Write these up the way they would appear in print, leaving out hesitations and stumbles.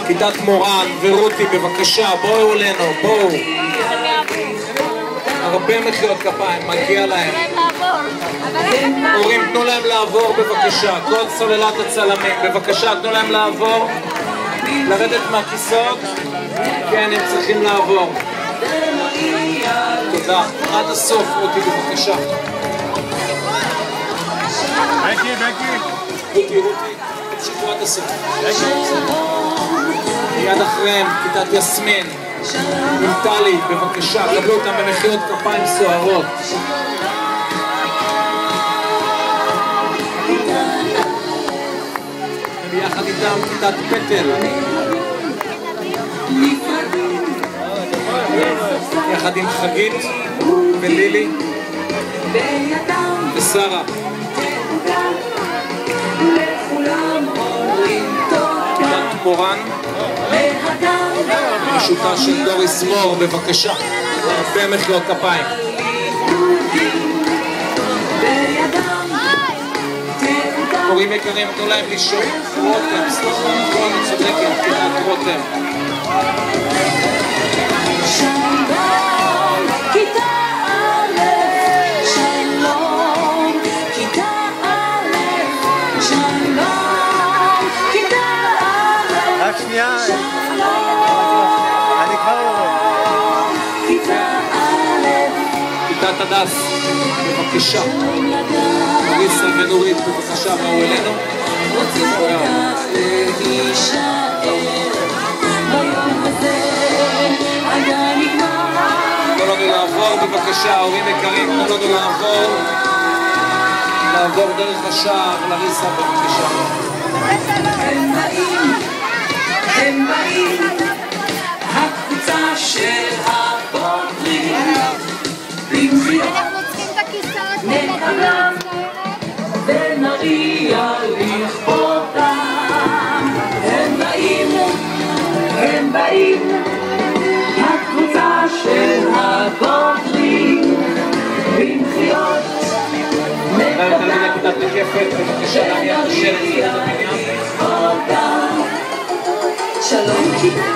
כיתת מורן ורותי, בבקשה, בואו אלינו, בואו. הרבה מחיאות כפיים, מגיע להם. הורים, תנו להם לעבור בבקשה. כל סוללת הצלמים, בבקשה, תנו להם לעבור. לרדת מהכיסאות. כן, הם צריכים לעבור. תודה. עד הסוף, רותי, בבקשה. רותי, תמשיכו עד הסוף. מיד אחריהם, כיתת יסמין. עם טלי, בבקשה, קבלו אותם במחיאות כפיים סוערות. וביחד איתם כיתת פטל. יחד עם חגית ולילי ושרה. כיתת מורן. בראשותה של דוריס מור, בבקשה. הרבה מחיאות כפיים. הורים יקרים, תנו להם לישון. רותם, סליחה, אני צודקת, כיתת רותם. רק שנייה, אני כבר יורד. כיתת הדס, בבקשה. אריסה ונורית, בבקשה, באו אלינו. תנו לנו לעבור, בבקשה, ההורים יקרים, תנו לנו לעבור דרך השער, לריסה, בבקשה. הם באים, הקבוצה של הבוגרים, במחיאות נקדם ונריע לכבודם. הם באים, הקבוצה של הבוגרים, במחיאות נקדם ונריע לכבודם. שלום כיתה.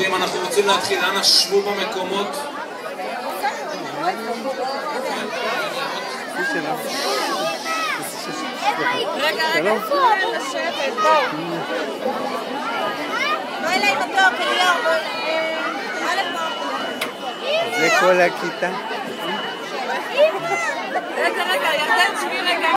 אם אנחנו רוצים להתחיל, אנא שבו במקומות. רגע, לשבת, בואו. בוא אליי מתוק, אליהו. זה כל הכיתה. רגע, ירדן, שבי רגע.